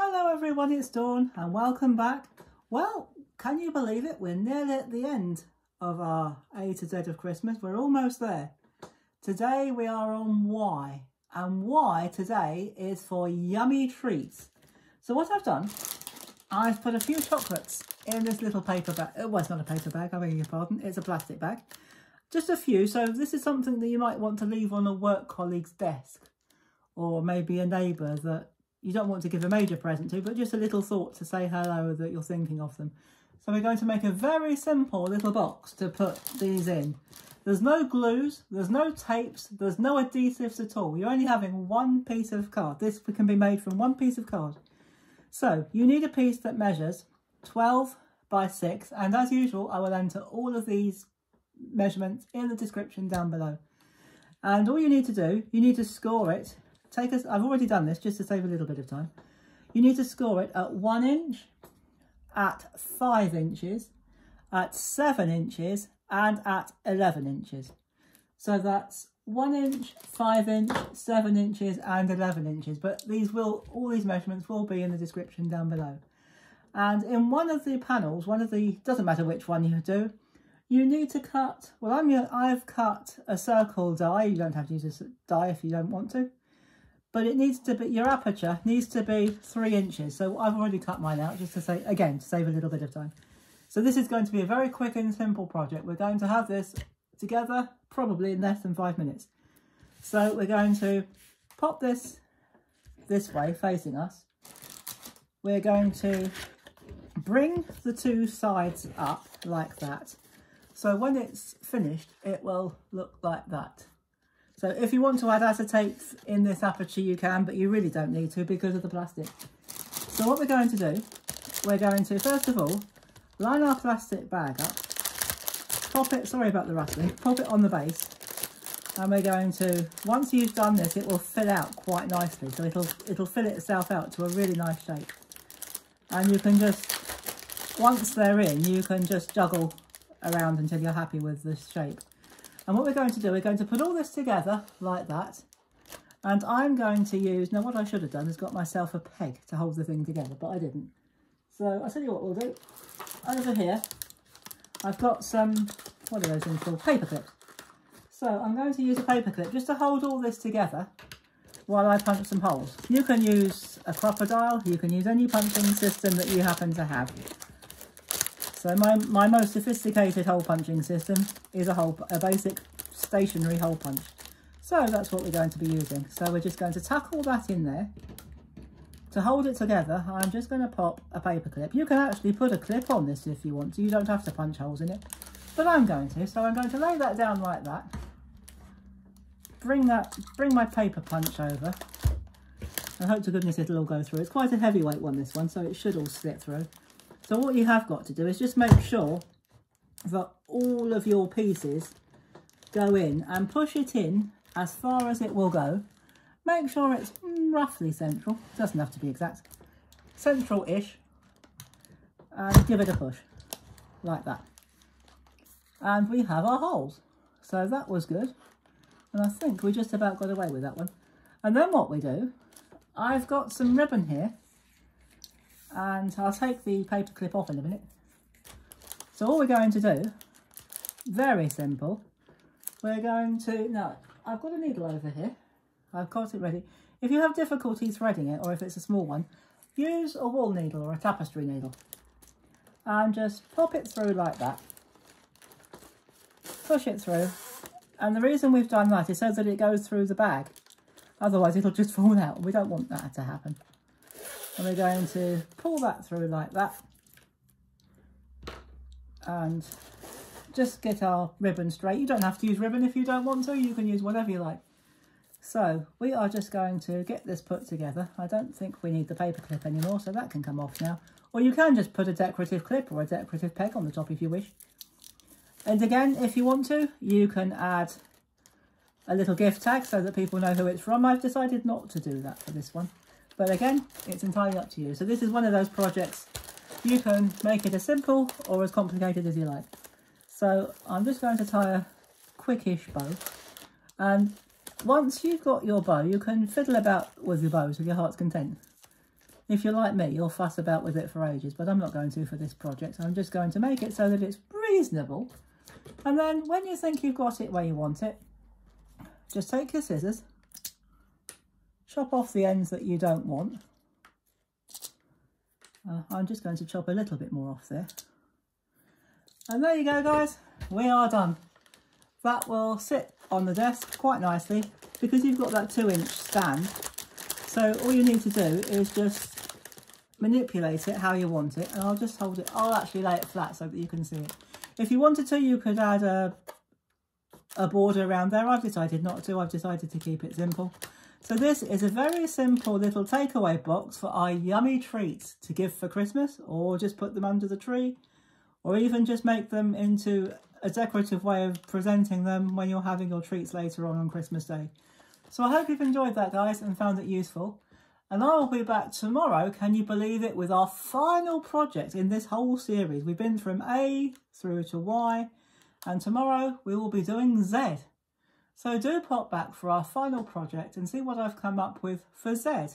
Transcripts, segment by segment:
Hello everyone, it's Dawn and welcome back. Well, can you believe it? We're nearly at the end of our A to Z of Christmas. We're almost there. Today we are on Y, and Y today is for yummy treats. So what I've done, I've put a few chocolates in this little paper bag. Well, it's not a paper bag, I beg your pardon. It's a plastic bag. Just a few. So this is something that you might want to leave on a work colleague's desk, or maybe a neighbour that you don't want to give a major present to, but just a little thought to say hello, that you're thinking of them. So we're going to make a very simple little box to put these in. There's no glues, there's no tapes, there's no adhesives at all. You're only having one piece of card. This can be made from one piece of card. So you need a piece that measures 12 by 6, and as usual I will enter all of these measurements in the description down below. And all you need to do, you need to score it. I've already done this just to save a little bit of time. You need to score it at 1 inch, at 5 inches, at 7 inches and at 11 inches. So that's 1 inch, 5 inch, 7 inches and 11 inches. But all these measurements will be in the description down below. And in one of the panels, doesn't matter which one you do, you need to cut, I've cut a circle die. You don't have to use a die if you don't want to. But it needs to be, your aperture needs to be 3 inches. So I've already cut mine out just to say, again, to save a little bit of time. So this is going to be a very quick and simple project. We're going to have this together probably in less than 5 minutes. So we're going to pop this way, facing us. We're going to bring the two sides up like that. So when it's finished, it will look like that. So if you want to add acetate in this aperture, you can, but you really don't need to because of the plastic. So what we're going to do, we're going to, first of all, line our plastic bag up, pop it, sorry about the rustling, pop it on the base. And we're going to, once you've done this, it will fill out quite nicely. So it'll fill itself out to a really nice shape. And you can just, once they're in, you can just juggle around until you're happy with this shape. And what we're going to do, we're going to put all this together like that. And I'm going to use, now what I should have done is got myself a peg to hold the thing together, but I didn't. So I'll tell you what we'll do. Over here, I've got some, what are those things called? Paper clips. So I'm going to use a paper clip just to hold all this together while I punch some holes. You can use a crocodile, you can use any punching system that you happen to have. So my most sophisticated hole punching system is a basic stationary hole punch. So that's what we're going to be using. So we're just going to tuck all that in there. To hold it together, I'm just going to pop a paper clip. You can actually put a clip on this if you want to. You don't have to punch holes in it. But I'm going to. So I'm going to lay that down like that. Bring my paper punch over. I hope to goodness it'll all go through. It's quite a heavyweight one, this one, so it should all slip through. So what you have got to do is just make sure that all of your pieces go in and push it in as far as it will go. Make sure it's roughly central, doesn't have to be exact, central-ish, and give it a push, like that. And we have our holes. So that was good, and I think we just about got away with that one. And then what we do, I've got some ribbon here, and I'll take the paper clip off in a minute. So all we're going to do, very simple, we're going to, now I've got a needle over here, I've got it ready. If you have difficulty threading it, or if it's a small one, use a wool needle or a tapestry needle and just pop it through like that, push it through, and the reason we've done that is so that it goes through the bag, otherwise it'll just fall out. We don't want that to happen. And we're going to pull that through like that and just get our ribbon straight. You don't have to use ribbon if you don't want to. You can use whatever you like. So we are just going to get this put together. I don't think we need the paper clip anymore, so that can come off now. Or you can just put a decorative clip or a decorative peg on the top if you wish. And again, if you want to, you can add a little gift tag so that people know who it's from. I've decided not to do that for this one. But again, it's entirely up to you. So this is one of those projects. You can make it as simple or as complicated as you like. So I'm just going to tie a quickish bow. And once you've got your bow, you can fiddle about with your bow to your heart's content. If you're like me, you'll fuss about with it for ages, but I'm not going to for this project. I'm just going to make it so that it's reasonable. And then when you think you've got it where you want it, just take your scissors, chop off the ends that you don't want. I'm just going to chop a little bit more off there. And there you go, guys. We are done. That will sit on the desk quite nicely because you've got that 2-inch stand. So all you need to do is just manipulate it how you want it. And I'll just hold it. I'll actually lay it flat so that you can see it. If you wanted to, you could add a border around there. I've decided not to. I've decided to keep it simple. So this is a very simple little takeaway box for our yummy treats to give for Christmas, or just put them under the tree, or even just make them into a decorative way of presenting them when you're having your treats later on Christmas Day. So I hope you've enjoyed that, guys, and found it useful. And I will be back tomorrow, can you believe it, with our final project in this whole series. We've been from A through to Y, and tomorrow we will be doing Z. So do pop back for our final project and see what I've come up with for Z.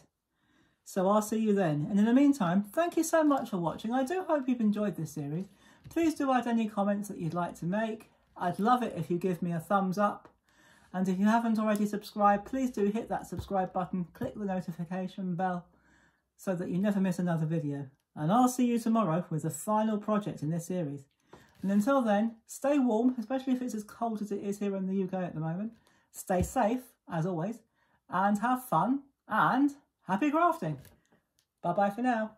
So I'll see you then. And in the meantime, thank you so much for watching. I do hope you've enjoyed this series. Please do add any comments that you'd like to make. I'd love it if you give me a thumbs up. And if you haven't already subscribed, please do hit that subscribe button, click the notification bell so that you never miss another video. And I'll see you tomorrow with the final project in this series. And until then, stay warm, especially if it's as cold as it is here in the UK at the moment. Stay safe, as always, and have fun, and happy crafting. Bye-bye for now.